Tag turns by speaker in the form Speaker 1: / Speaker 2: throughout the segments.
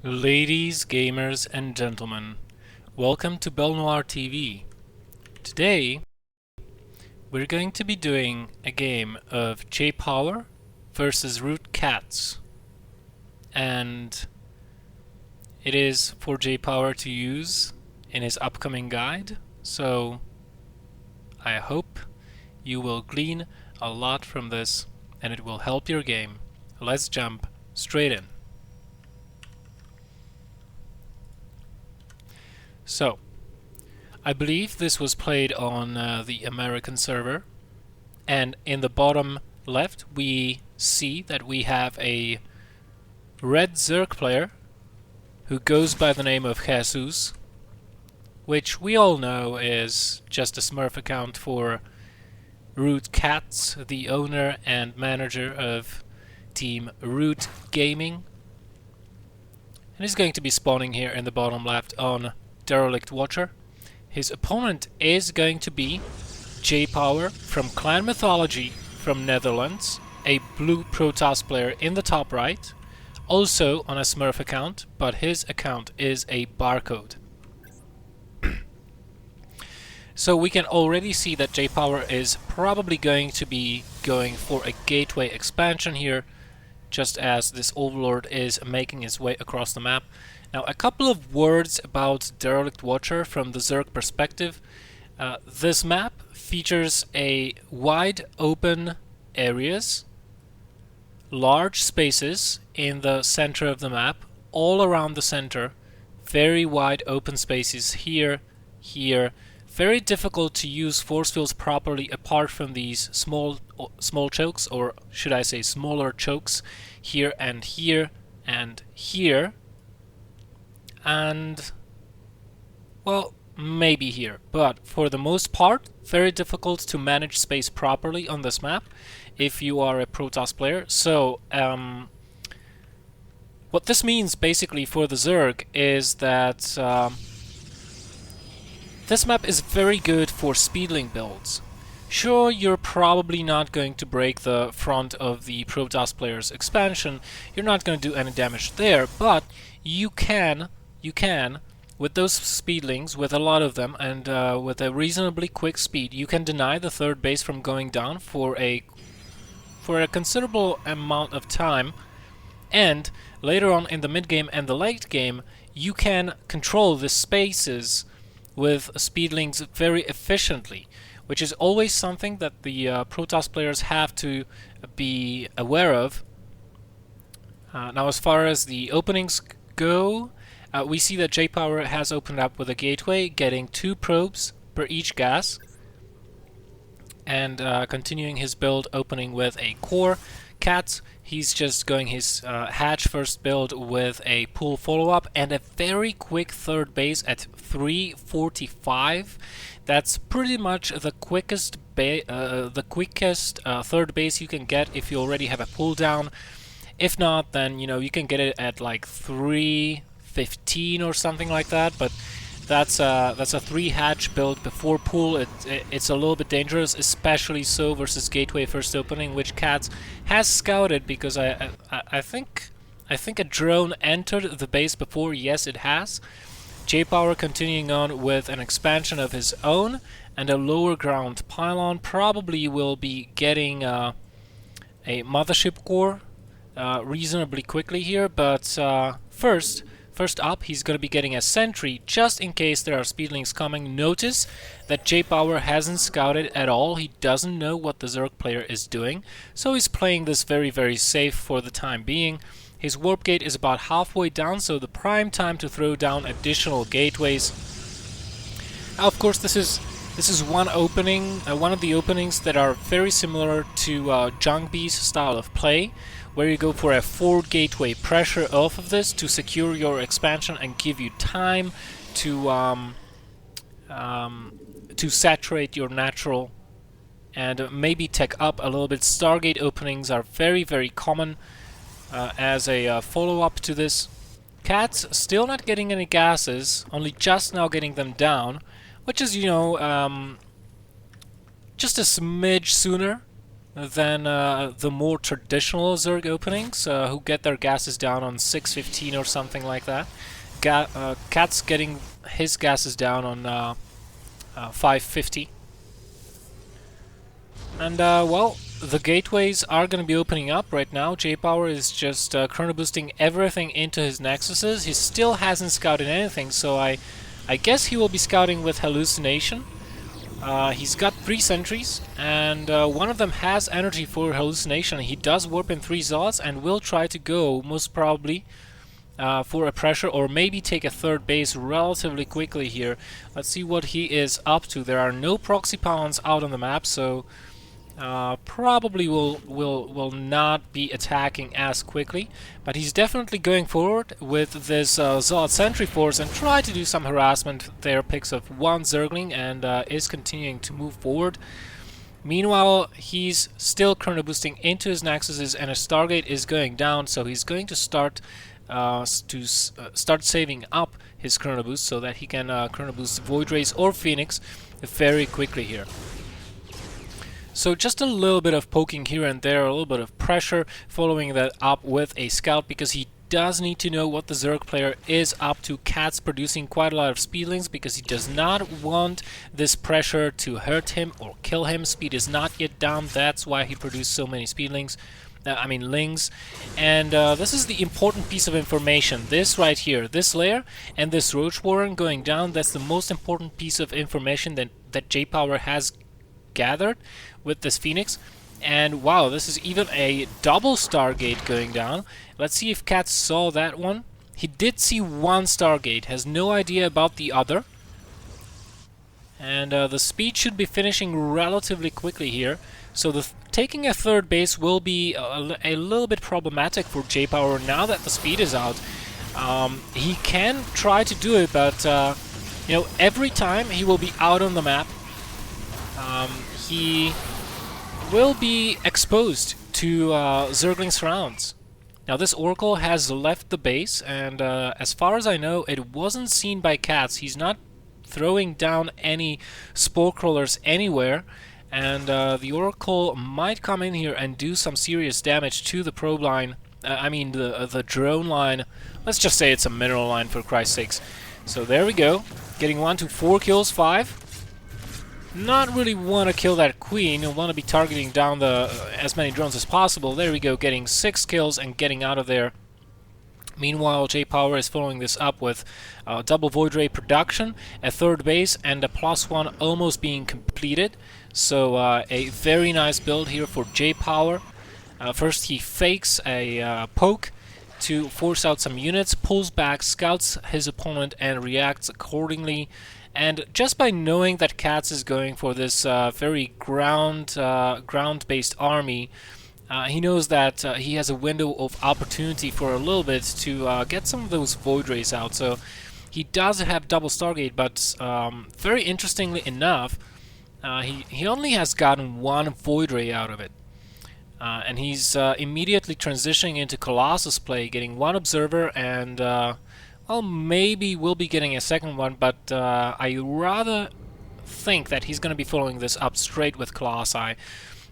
Speaker 1: Ladies, gamers, and gentlemen, welcome to BelleNOiRtv. Today, we're going to be doing a game of JayPower versus root CatZ. And it is for JayPower to use in his upcoming guide, so I hope you will glean a lot from this and it will help your game. Let's jump straight in. So, I believe this was played on the American server, and in the bottom left we see that we have a red Zerg player who goes by the name of Jesus, which we all know is just a Smurf account for root CatZ, the owner and manager of Team Root Gaming. And he's going to be spawning here in the bottom left on Derelict Watcher. His opponent is going to be JayPower from Clan Mythology from Netherlands, a blue Protoss player in the top right, also on a Smurf account, but his account is a barcode. So we can already see that JayPower is probably going to be going for a gateway expansion here, just as this Overlord is making his way across the map. Now, a couple of words about Derelict Watcher from the Zerg perspective. This map features a wide open areas, large spaces in the center of the map, all around the center, very wide open spaces here, very difficult to use force fields properly apart from these small chokes, or should I say smaller chokes, here and here and here. And, well, maybe here, but for the most part, very difficult to manage space properly on this map if you are a Protoss player. So, what this means basically for the Zerg is that this map is very good for speedling builds. Sure, you're probably not going to break the front of the Protoss player's expansion, you're not going to do any damage there, but you can, with those speedlings, with a lot of them, and with a reasonably quick speed, you can deny the third base from going down for a considerable amount of time, and later on in the mid-game and the late game, you can control the spaces with speedlings very efficiently, which is always something that the Protoss players have to be aware of. Now, as far as the openings go, we see that JayPower has opened up with a gateway, getting 2 probes per each gas, and continuing his build, opening with a core. CatZ, he's just going his hatch first build with a pool follow-up and a very quick third base at 345. That's pretty much the quickest third base you can get if you already have a pull down. If not, then you can get it at like 315 or something like that, but that's a 3-hatch build before pool. It's a little bit dangerous, especially so versus gateway first opening, which CatZ has scouted, because I think a drone entered the base before. Yes, it has. JayPower continuing on with an expansion of his own and a lower ground pylon, probably will be getting a mothership core reasonably quickly here, but first up, he's going to be getting a sentry just in case there are speedlings coming. Notice that JayPower hasn't scouted at all. He doesn't know what the Zerg player is doing, so he's playing this very, very safe for the time being. His warp gate is about halfway down, so the prime time to throw down additional gateways. Now, of course, this is one opening, one of the openings that are very similar to Jung B's style of play, where you go for a 4 gateway pressure off of this to secure your expansion and give you time to saturate your natural and maybe tech up a little bit. Stargate openings are very, very common as a follow-up to this. CatZ still not getting any gases, only just now getting them down, which is, just a smidge sooner than the more traditional Zerg openings, who get their gases down on 615 or something like that. CatZ getting his gases down on 550. And well, the gateways are going to be opening up right now. JayPower is just chrono boosting everything into his nexuses. He still hasn't scouted anything, so I guess he will be scouting with hallucination. He's got 3 sentries, and one of them has energy for hallucination. He does warp in 3 Zods and will try to go, most probably, for a pressure, or maybe take a 3rd base relatively quickly here. Let's see what he is up to. There are no proxy pawns out on the map, so probably will not be attacking as quickly, but he's definitely going forward with this Zod sentry force and try to do some harassment there. Picks up 1 Zergling and is continuing to move forward. Meanwhile, he's still chrono boosting into his nexuses, and a Stargate is going down, so he's going to start saving up his chrono boost so that he can chrono boost Void Rays or Phoenix very quickly here. So just a little bit of poking here and there, a little bit of pressure, following that up with a scout, because he does need to know what the Zerg player is up to. CatZ producing quite a lot of speedlings because he does not want this pressure to hurt him or kill him. Speed is not yet down, that's why he produced so many speedlings. Lings. And this is the important piece of information. This right here, this layer and this Roach Warren going down, that's the most important piece of information that JayPower has gathered with this Phoenix. And wow, this is even a double Stargate going down. Let's see if CatZ saw that one. He did see 1 Stargate, has no idea about the other. And the speed should be finishing relatively quickly here. So taking a 3rd base will be a little bit problematic for JayPower now that the speed is out. He can try to do it, but you know, every time he will be out on the map, he will be exposed to Zergling surrounds. Now this Oracle has left the base, and as far as I know, it wasn't seen by CatZ. He's not throwing down any spore crawlers anywhere, and the Oracle might come in here and do some serious damage to the probe line. The drone line. Let's just say it's a mineral line, for Christ's sakes. So there we go, getting 1 to 4 kills, 5. Not really want to kill that queen. You'll want to be targeting down the as many drones as possible. There we go, getting 6 kills and getting out of there. Meanwhile, JayPower is following this up with double Void Ray production, a 3rd base, and a +1 almost being completed. So a very nice build here for JayPower. First he fakes a poke to force out some units, pulls back, scouts his opponent, and reacts accordingly. And just by knowing that CatZ is going for this very ground-based army, he knows that he has a window of opportunity for a little bit to get some of those Void Rays out. So he does have double Stargate, but very interestingly enough, he only has gotten 1 Void Ray out of it. And he's immediately transitioning into Colossus play, getting 1 Observer, and well, maybe we'll be getting a 2nd one, but I rather think that he's going to be following this up straight with Colossi.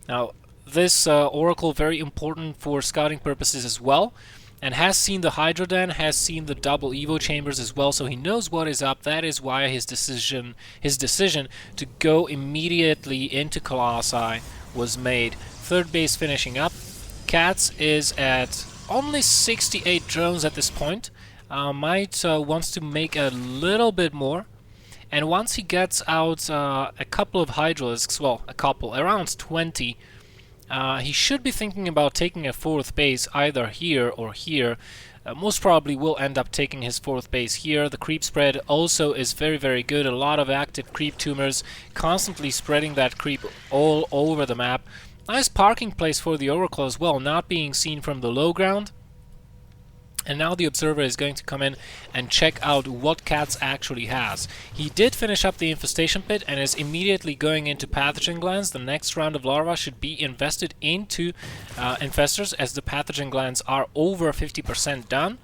Speaker 1: Now, this Oracle very important for scouting purposes as well, and has seen the Hydra Den, has seen the double Evo chambers as well, so he knows what is up. That is why his decision to go immediately into Colossi was made. 3rd base finishing up. CatZ is at only 68 drones at this point. Wants to make a little bit more, and once he gets out a couple of Hydralisks, well, around 20, he should be thinking about taking a 4th base either here or here. Most probably will end up taking his 4th base here. The creep spread also is very, very good. A lot of active creep tumors, constantly spreading that creep all over the map. Nice parking place for the Oracle as well, not being seen from the low ground. And now the Observer is going to come in and check out what CatZ actually has. He did finish up the Infestation Pit and is immediately going into Pathogen Glands. The next round of larvae should be invested into Infestors, as the Pathogen Glands are over 50% done.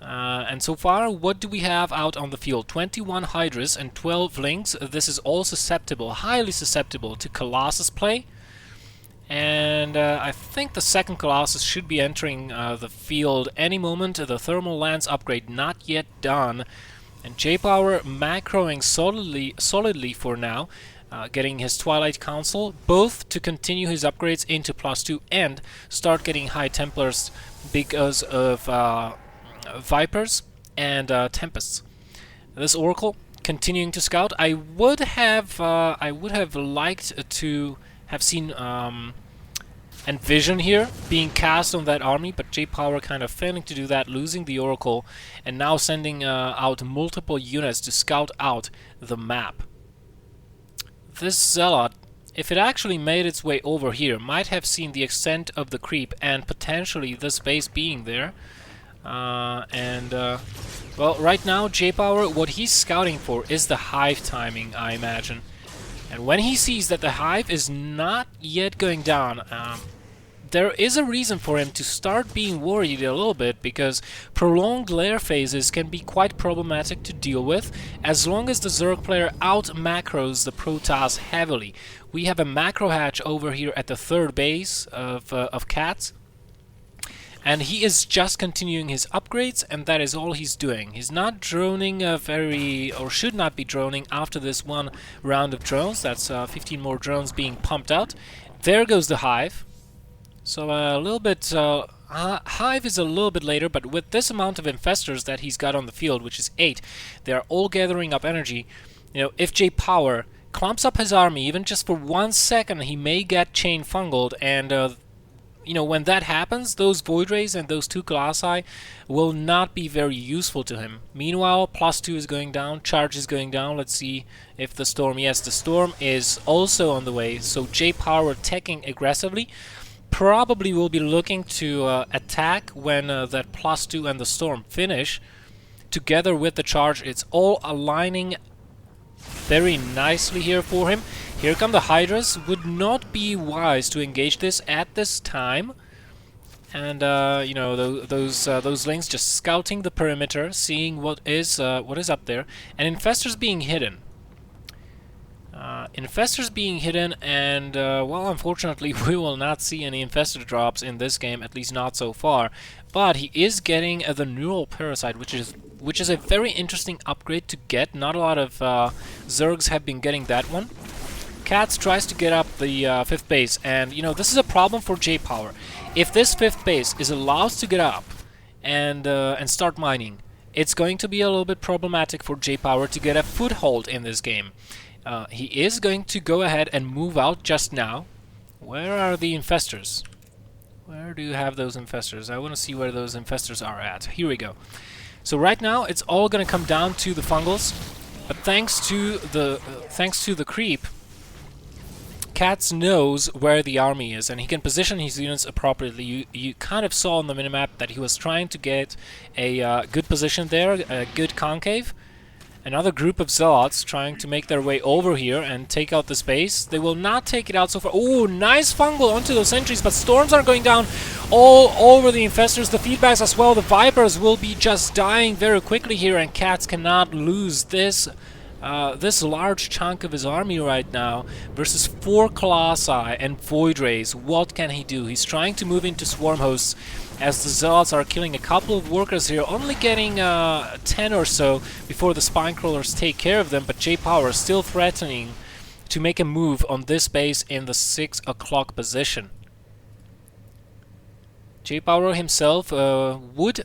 Speaker 1: And so far, what do we have out on the field? 21 Hydras and 12 Lings. This is all susceptible, highly susceptible to Colossus play. And I think the second Colossus should be entering the field any moment. The thermal lance upgrade not yet done. And JayPower macroing solidly for now, getting his Twilight Council, both to continue his upgrades into +2 and start getting high Templars because of Vipers and Tempests. This Oracle continuing to scout. I would have liked to have seen Envision here being cast on that army, but JayPower kind of failing to do that, losing the Oracle, and now sending out multiple units to scout out the map. This Zealot, if it actually made its way over here, might have seen the extent of the creep and potentially this base being there. Well, right now, JayPower, what he's scouting for is the hive timing, I imagine. And when he sees that the hive is not yet going down, there is a reason for him to start being worried a little bit, because prolonged lair phases can be quite problematic to deal with as long as the Zerg player out macros the Protoss heavily. We have a macro hatch over here at the third base of CatZ, and he is just continuing his upgrades, and that is all he's doing. He's not droning or should not be droning after this one round of drones. That's 15 more drones being pumped out. There goes the hive. So a little bit, hive is a little bit later, but with this amount of infestors that he's got on the field, which is 8, they are all gathering up energy. You know, if JayPower clumps up his army, even just for 1 second, he may get chain fungled, and you know, when that happens, those Void Rays and those 2 Colossi will not be very useful to him. Meanwhile, +2 is going down, charge is going down. Let's see if the Storm, yes, the Storm is also on the way, so JayPower attacking aggressively. Probably will be looking to attack when that +2 and the Storm finish. Together with the charge, it's all aligning very nicely here for him. Here come the Hydras. Would not be wise to engage this at this time. And you know, those links just scouting the perimeter, seeing what is up there, and infestors being hidden. Infestors being hidden, and well, unfortunately, we will not see any infestor drops in this game, at least not so far. But he is getting the Neural Parasite, which is a very interesting upgrade to get. Not a lot of Zergs have been getting that one. CatZ tries to get up the 5th base, and you know, this is a problem for JayPower. If this 5th base is allowed to get up and start mining, it's going to be a little bit problematic for JayPower to get a foothold in this game. He is going to go ahead and move out just now. Where are the infestors? Where do you have those infestors? I want to see where those infestors are at. Here we go. So right now it's all going to come down to the fungals, but thanks to the creep, CatZ knows where the army is, and he can position his units appropriately. You kind of saw on the minimap that he was trying to get a good position there, a good concave. Another group of Zealots trying to make their way over here and take out the space. They will not take it out so far. Oh, nice fungal onto those sentries, but storms are going down all over the infestors. The feedbacks as well. The Vipers will be just dying very quickly here, and CatZ cannot lose this large chunk of his army right now versus 4 Colossi and Void Rays. What can he do? He's trying to move into Swarm Hosts as the Zealots are killing a couple of workers here, only getting 10 or so before the Spine Crawlers take care of them, but JayPower still threatening to make a move on this base in the 6 o'clock position. JayPower himself would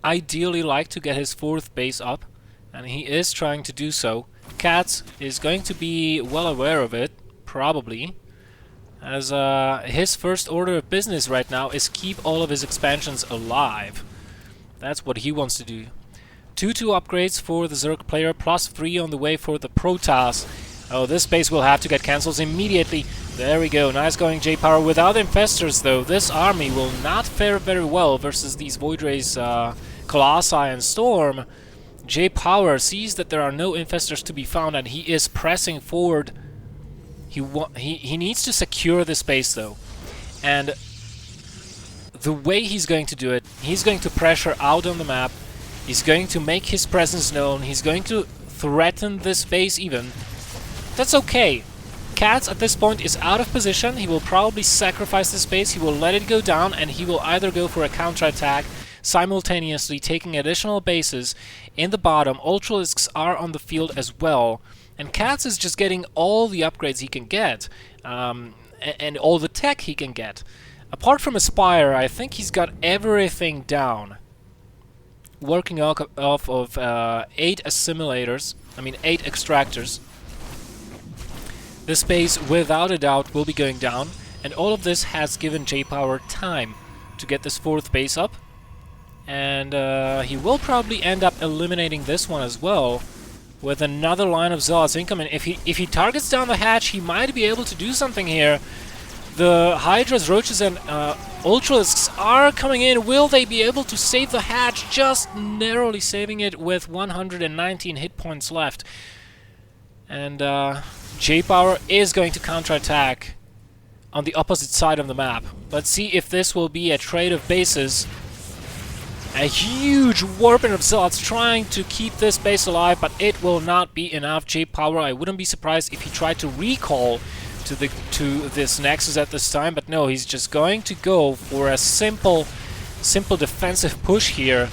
Speaker 1: ideally like to get his 4th base up, and he is trying to do so. CatZ is going to be well aware of it, probably, as his first order of business right now is keep all of his expansions alive. That's what he wants to do. 2-2 upgrades for the Zerg player, +3 on the way for the Protoss. Oh, this base will have to get cancels immediately. There we go, nice going JayPower. Without infestors though, this army will not fare very well versus these Void Rays, Colossi and Storm. JayPower sees that there are no infestors to be found, and he is pressing forward. He needs to secure this base though, and the way he's going to do it, he's going to pressure out on the map. He's going to make his presence known. He's going to threaten this base even. That's okay. CatZ at this point is out of position. He will probably sacrifice this base, he will let it go down, and he will either go for a counterattack, simultaneously taking additional bases in the bottom. Ultralisks are on the field as well, and CatZ is just getting all the upgrades he can get, and all the tech he can get. Apart from Aspire, I think he's got everything down. Working off of 8 assimilators, 8 extractors. This base, without a doubt, will be going down, and all of this has given JayPower time to get this 4th base up, and he will probably end up eliminating this one as well, with another line of Zealots incoming. If he targets down the hatch, he might be able to do something here. The Hydras, Roaches, and Ultralisks are coming in. Will they be able to save the hatch? Just narrowly saving it with 119 hit points left. And JayPower is going to counterattack on the opposite side of the map. Let's see if this will be a trade of bases. A huge warping of Zealots trying to keep this base alive, but it will not be enough. JayPower, I wouldn't be surprised if he tried to recall to this Nexus at this time, but no, he's just going to go for a simple defensive push here.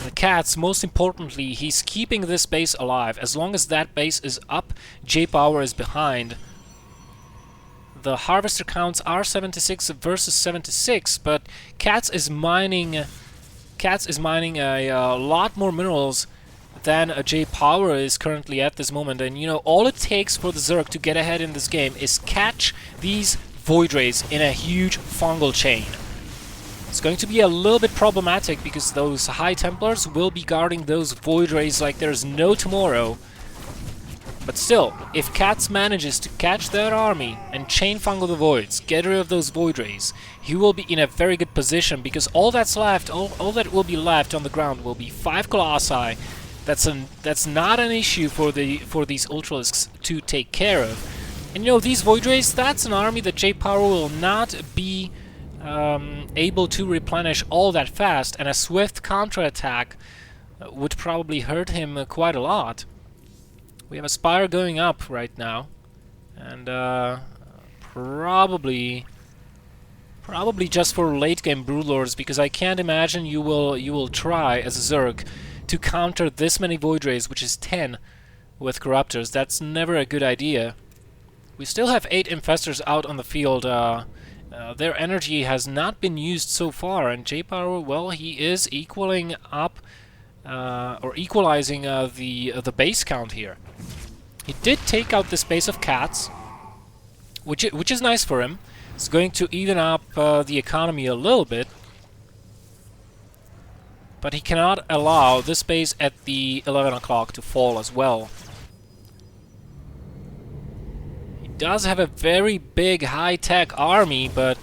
Speaker 1: And CatZ, most importantly, he's keeping this base alive. As long as that base is up, JayPower is behind. The harvester counts are 76 versus 76, but CatZ is mining a lot more minerals than JayPower is currently at this moment. And you know, all it takes for the Zerg to get ahead in this game is catch these Void Rays in a huge fungal chain. It's going to be a little bit problematic because those High Templars will be guarding those Void Rays like there's no tomorrow. But still, if CatZ manages to catch that army and chain fungal the Voids, get rid of those Void Rays, he will be in a very good position, because all that's left, all that will be left on the ground will be 5 Colossi. That's not an issue for these Ultralisks to take care of. And you know, these Void Rays, that's an army that JayPower will not be able to replenish all that fast, and a swift counterattack would probably hurt him quite a lot. We have a Spire going up right now, and probably just for late game Broodlords, because I can't imagine you will try as a Zerg to counter this many Void Rays, which is 10 with Corruptors. That's never a good idea. We still have 8 Infestors out on the field. Their energy has not been used so far, and JayPower, well, he is equaling up or equalizing the base count here. He did take out this base of CatZ, which is nice for him. It's going to even up the economy a little bit. But he cannot allow this base at the 11 o'clock to fall as well. He does have a very big high-tech army, but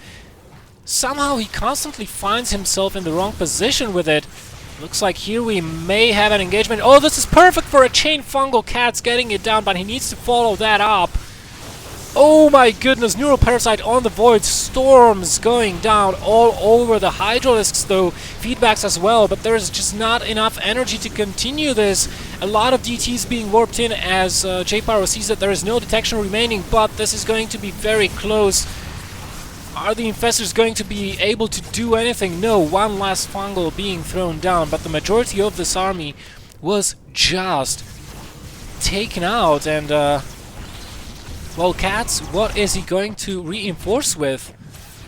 Speaker 1: somehow he constantly finds himself in the wrong position with it. Looks like here we may have an engagement. Oh, this is perfect for a chain fungal. CatZ getting it down, but he needs to follow that up. Oh my goodness, Neuroparasite on the Void, storms going down all over the Hydralisks though, feedbacks as well, but there's just not enough energy to continue this. A lot of DTs being warped in as JayPower sees that there is no detection remaining, but this is going to be very close. Are the Infestors going to be able to do anything? No, one last fungal being thrown down, but the majority of this army was just taken out, and well, CatZ, what is he going to reinforce with?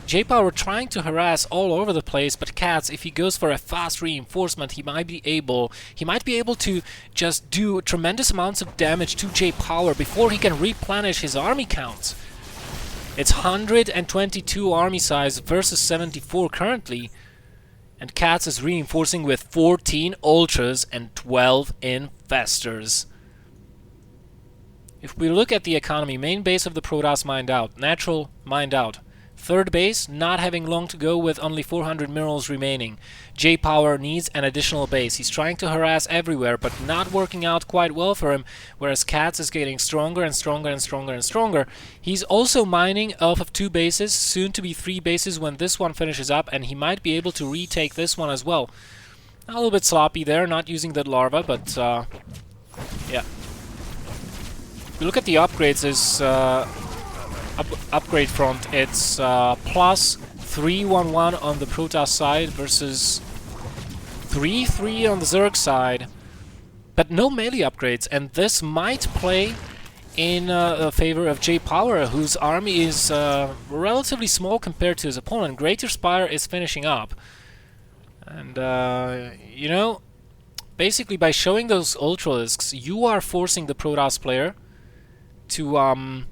Speaker 1: JayPower trying to harass all over the place, but CatZ, if he goes for a fast reinforcement, he might be able to just do tremendous amounts of damage to JayPower before he can replenish his army counts. It's 122 army size versus 74 currently, and CatZ is reinforcing with 14 Ultras and 12 Infestors. If we look at the economy, main base of the Protoss mined out, natural mined out. Third base, not having long to go with only 400 minerals remaining. JayPower needs an additional base. He's trying to harass everywhere, but not working out quite well for him, whereas CatZ is getting stronger and stronger and stronger and stronger. He's also mining off of 2 bases, soon to be 3 bases when this one finishes up, and he might be able to retake this one as well. A little bit sloppy there, not using that larva, but yeah. If you look at the upgrades, upgrade front. It's plus 311 on the Protoss side versus 3-3 on the Zerg side, but no melee upgrades, and this might play in favor of JayPower, whose army is relatively small compared to his opponent. Greater Spire is finishing up, and you know, basically by showing those Ultralisks, you are forcing the Protoss player to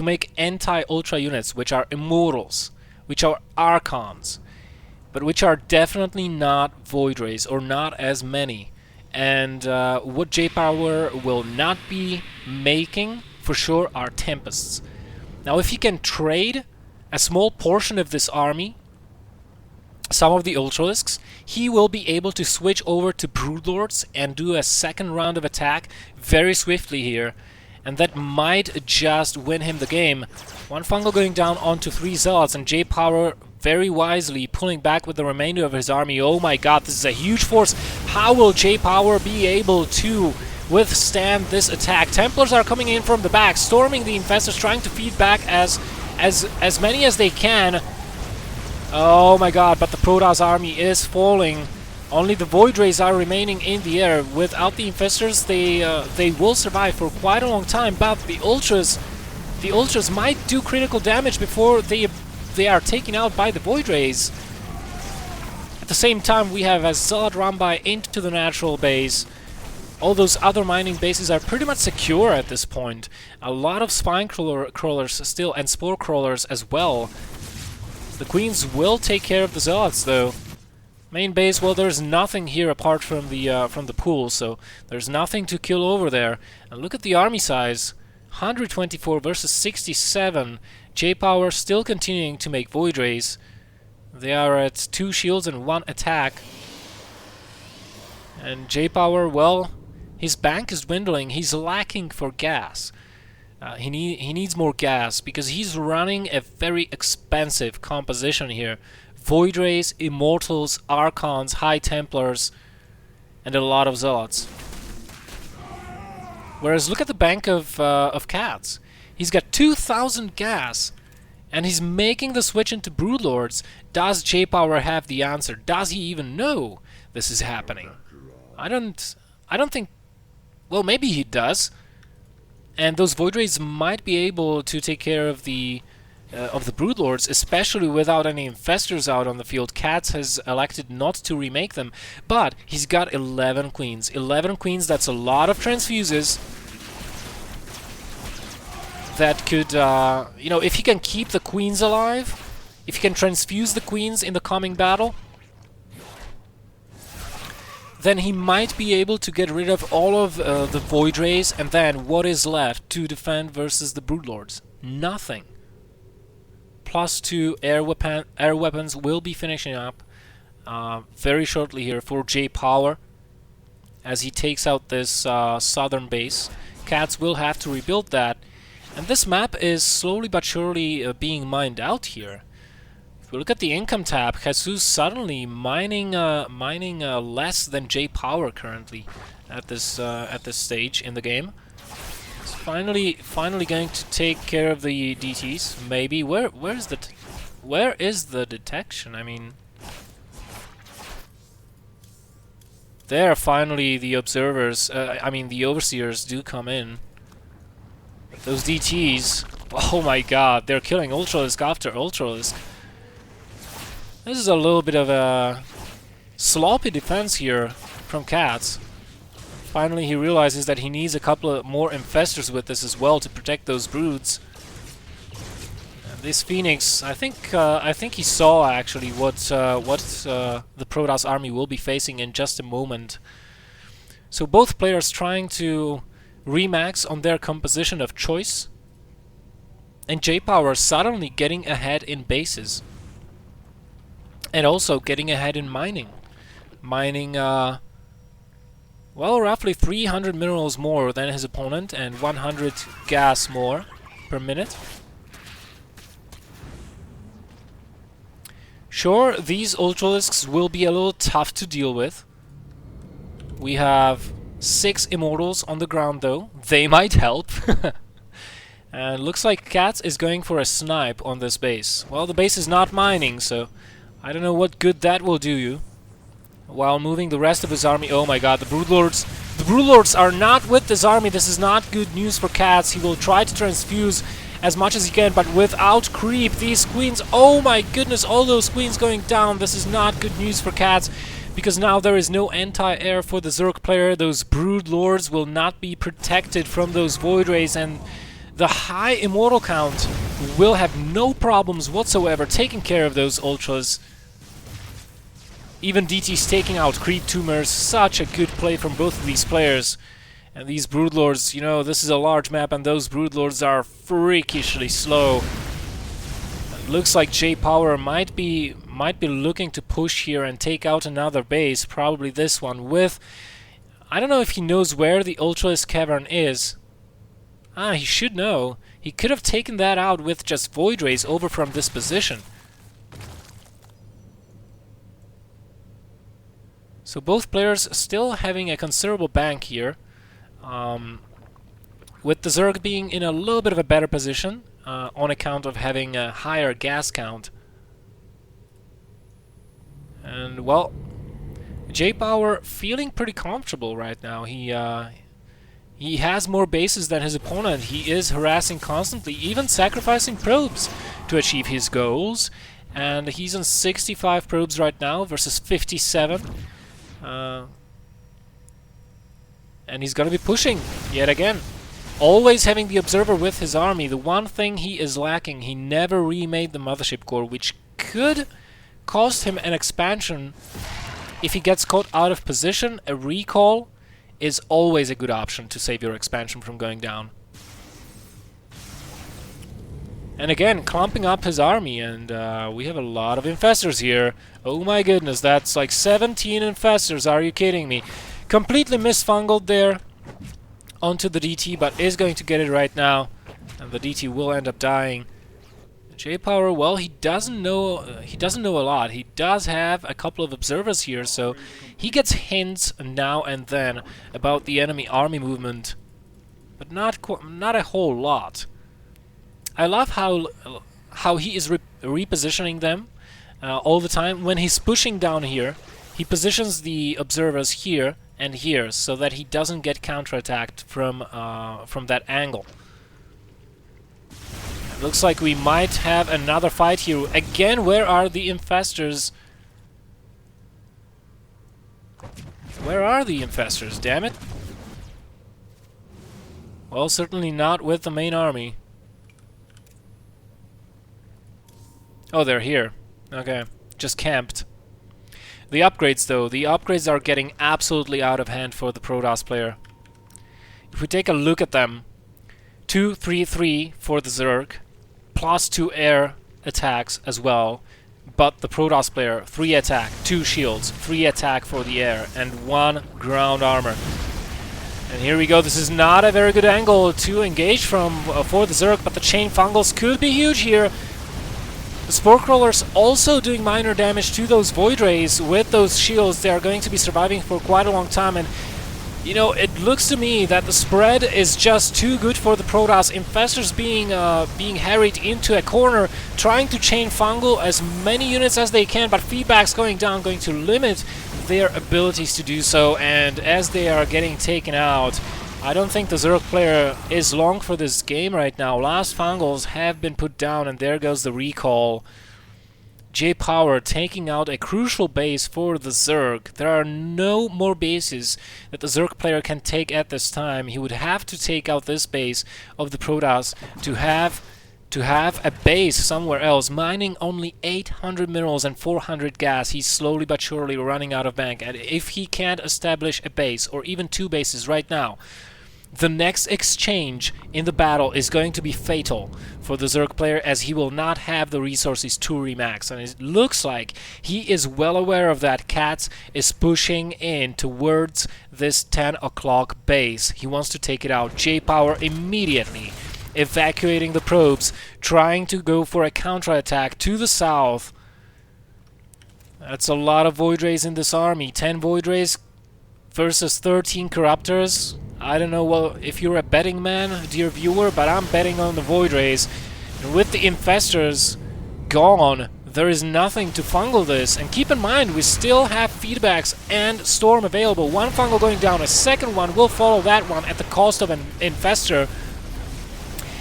Speaker 1: make anti-Ultra units, which are Immortals, which are Archons, but which are definitely not Void Rays, or not as many. And what JayPower will not be making, for sure, are Tempests. Now, if he can trade a small portion of this army, some of the Ultralisks, he will be able to switch over to Broodlords and do a second round of attack very swiftly here. And that might just win him the game. One Fungal going down onto 3 Zealots, and JayPower very wisely pulling back with the remainder of his army. Oh my god, this is a huge force. How will JayPower be able to withstand this attack? Templars are coming in from the back, storming the Infestors, trying to feed back as many as they can. Oh my god, but the Protoss army is falling. Only the Void Rays are remaining in the air. Without the Infestors, they will survive for quite a long time, but the Ultras might do critical damage before they are taken out by the Void Rays. At the same time, we have a Zealot run by into the natural base. All those other mining bases are pretty much secure at this point. A lot of Spine crawlers still, and Spore crawlers as well. The Queens will take care of the Zealots, though. Main base, well, there's nothing here apart from the pool, so there's nothing to kill over there. And look at the army size, 124 versus 67. JayPower still continuing to make Void Rays. They are at 2 shields and 1 attack. And JayPower, well, his bank is dwindling. He's lacking for gas. He needs more gas because he's running a very expensive composition here. Void Rays, Immortals, Archons, High Templars, and a lot of Zealots. Whereas look at the bank of CatZ. He's got 2,000 gas, and he's making the switch into Broodlords. Does JayPower have the answer? Does he even know this is happening? I don't think. Well, maybe he does. And those Void Rays might be able to take care of the Broodlords, especially without any Infestors out on the field. CatZ has elected not to remake them, but he's got 11 Queens. 11 Queens, that's a lot of transfuses. That could, you know, if he can keep the Queens alive, if he can transfuse the Queens in the coming battle, then he might be able to get rid of all of the Void Rays, and then what is left to defend versus the Broodlords? Nothing. +2 air weapons will be finishing up very shortly here for JayPower as he takes out this southern base. CatZ will have to rebuild that, and this map is slowly but surely being mined out here. If we look at the income tab, Jesus suddenly mining less than JayPower currently at this stage in the game. He's finally going to take care of the DTs. Maybe where is the detection? I mean, there finally the observers, I mean the overseers do come in. But those DTs, oh my god, they're killing Ultralisk after Ultralisk. This is a little bit of a sloppy defense here from CatZ. Finally he realizes that he needs a couple of more Infestors with this as well to protect those broods. And this Phoenix, I think he saw actually what the Protoss army will be facing in just a moment. So both players trying to remax on their composition of choice, and JayPower suddenly getting ahead in bases. And also getting ahead in mining. Mining, well, roughly 300 minerals more than his opponent and 100 gas more per minute. Sure, these Ultralisks will be a little tough to deal with. We have 6 Immortals on the ground though. They might help. And looks like CatZ is going for a snipe on this base. Well, the base is not mining, so I don't know what good that will do you. While moving the rest of his army. Oh my god, the Broodlords. The Broodlords are not with this army. This is not good news for CatZ. He will try to transfuse as much as he can, but without creep. These queens, oh my goodness, all those queens going down. This is not good news for CatZ, because now there is no anti-air for the Zerg player. Those Broodlords will not be protected from those Void Rays, and the high immortal count will have no problems whatsoever taking care of those Ultras. Even DT's taking out creep tumors. Such a good play from both of these players. And these Broodlords, you know, this is a large map and those Broodlords are freakishly slow. It looks like JayPower might be looking to push here and take out another base, probably this one with... I don't know if he knows where the Ultralis Cavern is. Ah, he should know. He could have taken that out with just Void Rays over from this position. So both players still having a considerable bank here. With the Zerg being in a little bit of a better position on account of having a higher gas count. And well, JayPower feeling pretty comfortable right now. He has more bases than his opponent. He is harassing constantly, even sacrificing probes to achieve his goals. And he's on 65 probes right now versus 57. And he's gonna be pushing yet again. Always having the Observer with his army. The one thing he is lacking, he never remade the Mothership Core, which could cost him an expansion. If he gets caught out of position, a recall is always a good option to save your expansion from going down. And again, clumping up his army, and we have a lot of infestors here. Oh my goodness, that's like 17 infestors, are you kidding me? Completely misfungled there onto the DT, but is going to get it right now. And the DT will end up dying. JayPower, well, he doesn't know a lot. He does have a couple of observers here, so he gets hints now and then about the enemy army movement, but not a whole lot. I love how he is repositioning them all the time. When he's pushing down here, he positions the observers here and here so that he doesn't get counterattacked from that angle. Looks like we might have another fight here. Again, where are the infestors? Where are the infestors, damn it? Well, certainly not with the main army. Oh, they're here. Okay, just camped. The upgrades, though. The upgrades are getting absolutely out of hand for the Protoss player. If we take a look at them, 2-3-3 for the Zerg, plus 2 air attacks as well. But the Protoss player, 3 attack, 2 shields, 3 attack for the air, and 1 ground armor. And here we go. This is not a very good angle to engage from for the Zerg, but the chain fungals could be huge here. The Spore Crawlers also doing minor damage to those Void Rays with those shields. They are going to be surviving for quite a long time, and you know, it looks to me that the spread is just too good for the Protoss. Infestors being harried into a corner, trying to chain fungal as many units as they can, but feedback's going down, going to limit their abilities to do so, and as they are getting taken out, I don't think the Zerg player is long for this game right now. Last fungals have been put down, and there goes the recall. JayPower taking out a crucial base for the Zerg. There are no more bases that the Zerg player can take at this time. He would have to take out this base of the Protoss to have a base somewhere else, mining only 800 minerals and 400 gas. He's slowly but surely running out of bank, and if he can't establish a base or even 2 bases right now, the next exchange in the battle is going to be fatal for the Zerg player, as he will not have the resources to remax. And it looks like he is well aware of that. CatZ is pushing in towards this 10 o'clock base. He wants to take it out. JayPower immediately evacuating the probes, trying to go for a counterattack to the south. That's a lot of Void Rays in this army. 10 Void Rays versus 13 Corruptors. I don't know well if you're a betting man, dear viewer, but I'm betting on the Void Rays. And with the Infestors gone, there is nothing to fungal this. And keep in mind, we still have feedbacks and Storm available. One fungal going down, a second one will follow that one at the cost of an Infestor.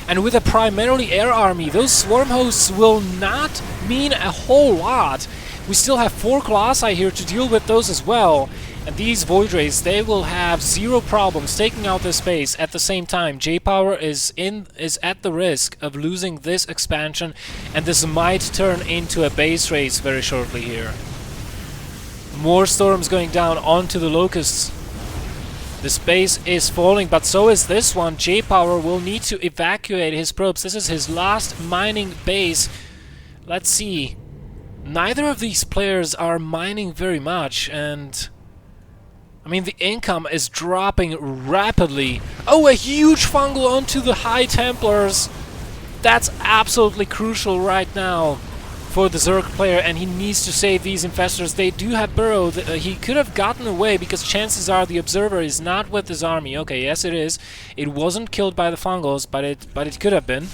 Speaker 1: And with a primarily air army, those swarm hosts will not mean a whole lot. We still have 4 Colossi here to deal with those as well. And these Void Rays, they will have zero problems taking out this base. At the same time, JayPower is at the risk of losing this expansion, and this might turn into a base race very shortly here. More storms going down onto the Locusts. This base is falling, but so is this one. JayPower will need to evacuate his probes. This is his last mining base. Let's see. Neither of these players are mining very much, and I mean, the income is dropping rapidly. Oh, a huge fungal onto the High Templars. That's absolutely crucial right now for the Zerg player, and he needs to save these Infestors. They do have Burrow. He could have gotten away because chances are the Observer is not with his army. Okay, yes it is. It wasn't killed by the fungals, but it could have been.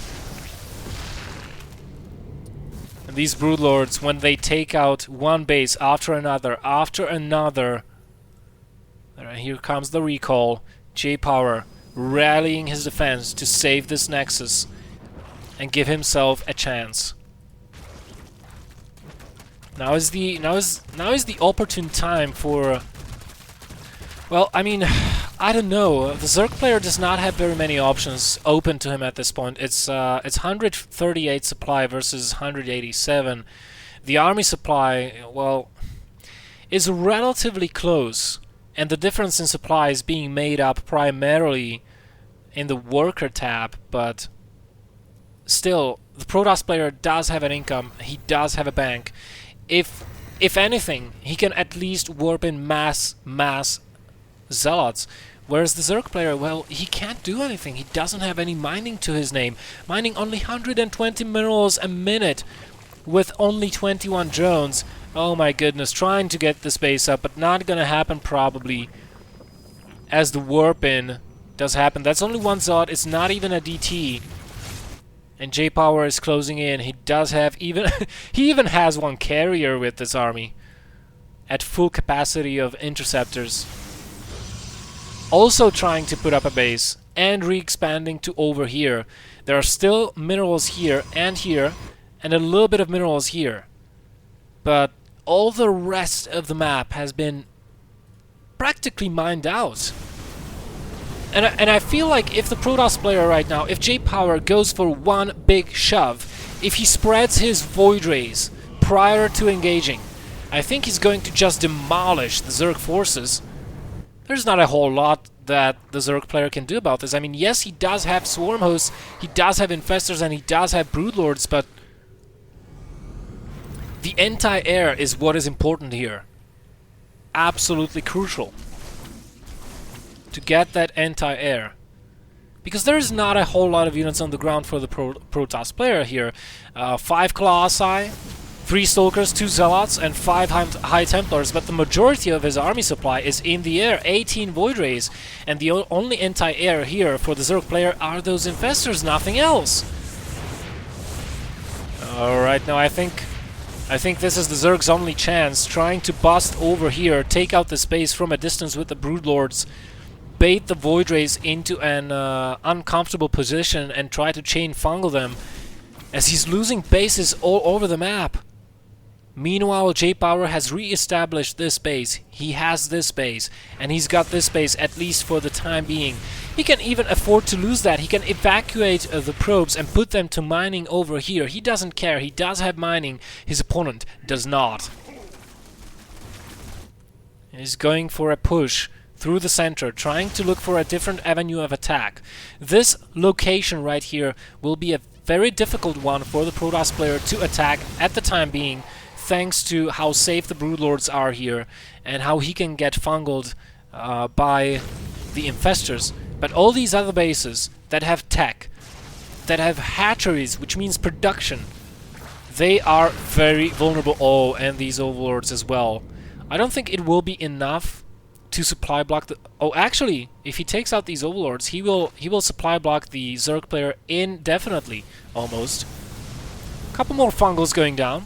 Speaker 1: And these Broodlords, when they take out one base after another, here comes the recall. JayPower rallying his defense to save this Nexus and give himself a chance. Now is the opportune time for, well, I mean, I don't know. The Zerg player does not have very many options open to him at this point. It's 138 supply versus 187. The army supply, well, is relatively close. And the difference in supply is being made up primarily in the worker tab, but still, the Protoss player does have an income, he does have a bank. If anything, he can at least warp in mass zealots, whereas the Zerg player, well, he can't do anything, he doesn't have any mining to his name. Mining only 120 minerals a minute with only 21 drones. Oh my goodness, trying to get this base up, but not gonna happen probably, as the warp-in does happen. That's only one Zod, it's not even a DT. And JayPower is closing in. He does have even... he even has one carrier with this army at full capacity of interceptors. Also trying to put up a base and re-expanding to over here. There are still minerals here, and a little bit of minerals here. But all the rest of the map has been practically mined out. And I feel like if the Protoss player right now, if JayPower goes for one big shove, if he spreads his Void Rays prior to engaging, I think he's going to just demolish the Zerg forces. There's not a whole lot that the Zerg player can do about this. I mean, yes, he does have Swarm Hosts, he does have Infestors, and he does have Broodlords, but the anti-air is what is important here. Absolutely crucial to get that anti-air. Because there is not a whole lot of units on the ground for the Protoss player here. 5 Colossi, 3 Stalkers, 2 Zealots, and 5 High Templars, but the majority of his army supply is in the air, 18 Void Rays, and the only anti-air here for the Zerg player are those Infestors, nothing else. Alright, now I think this is the Zerg's only chance, trying to bust over here, take out the space from a distance with the Broodlords, bait the Void Rays into an uncomfortable position and try to chain fungal them, as he's losing bases all over the map. Meanwhile, JayPower has re-established this base. He has this base, and he's got this base at least for the time being. He can even afford to lose that. He can evacuate the probes and put them to mining over here. He doesn't care. He does have mining. His opponent does not. He's going for a push through the center, trying to look for a different avenue of attack. This location right here will be a very difficult one for the Protoss player to attack at the time being, thanks to how safe the Broodlords are here and how he can get fungaled by the Infestors. But all these other bases that have tech, that have hatcheries, which means production, they are very vulnerable. Oh, and these Overlords as well. I don't think it will be enough to supply block the... Oh, actually, if he takes out these overlords, he will supply block the Zerg player indefinitely, almost. Couple more fungals going down.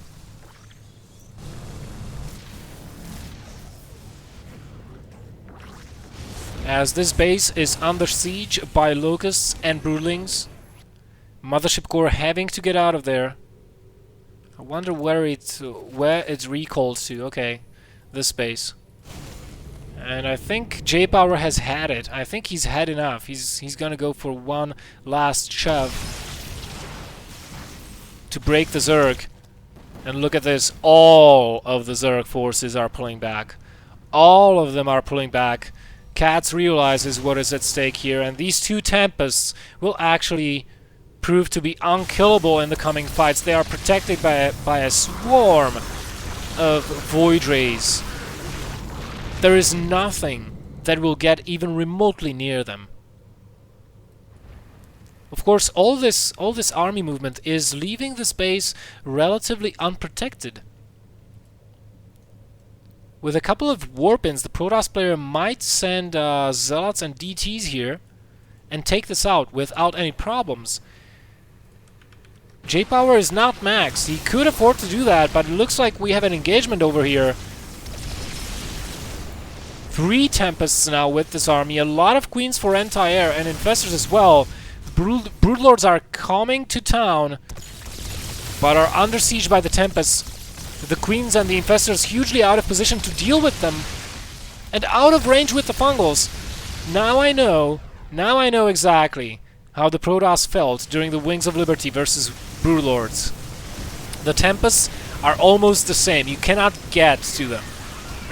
Speaker 1: As this base is under siege by locusts and broodlings. Mothership core having to get out of there. I wonder where it's recalled to. Okay, this base. And I think JayPower has had it. I think he's had enough. He's gonna go for one last shove to break the Zerg. And look at this. All of the Zerg forces are pulling back. All of them are pulling back. CatZ realizes what is at stake here, and these two Tempests will actually prove to be unkillable in the coming fights. They are protected by a swarm of Void Rays. There is nothing that will get even remotely near them. Of course, all this army movement is leaving the space relatively unprotected. With a couple of warpins, the Protoss player might send Zealots and DTs here and take this out without any problems. JayPower is not maxed. He could afford to do that, but it looks like we have an engagement over here. 3 Tempests now with this army, a lot of Queens for anti-air and Infestors as well. Broodlords are coming to town, but are under siege by the Tempests. The Queens and the Infestors hugely out of position to deal with them, and out of range with the Fungals. Now I know exactly how the Protoss felt during the Wings of Liberty versus Broodlords. The Tempests are almost the same. You cannot get to them.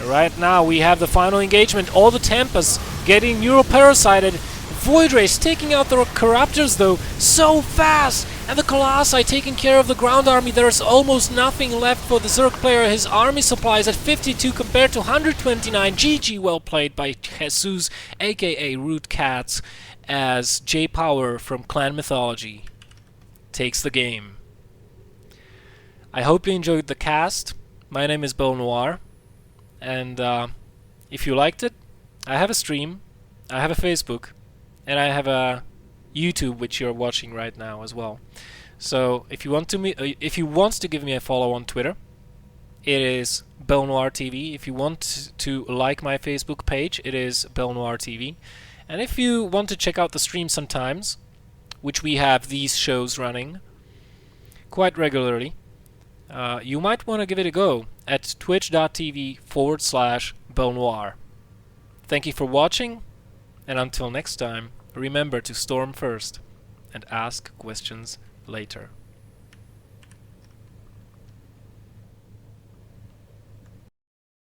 Speaker 1: Right now we have the final engagement. All the Tempests getting neuroparasited. Void Rays taking out the Corruptors though so fast, and the Colossi taking care of the ground army. There is almost nothing left for the Zerg player. His army supplies at 52 compared to 129. GG, well played by Jesus, aka Root Cats, as JayPower from Clan Mythology takes the game. I hope you enjoyed the cast. My name is BelleNOiR, and if you liked it, I have a stream, I have a Facebook, and I have a YouTube which you're watching right now as well. So if you want to give me a follow on Twitter, it is BelleNOiRtv. If you want to like my Facebook page, it is BelleNOiRtv. And if you want to check out the stream sometimes, which we have these shows running quite regularly, you might want to give it a go at twitch.tv/BelleNOiR. Thank you for watching, and until next time, remember to storm first and ask questions later.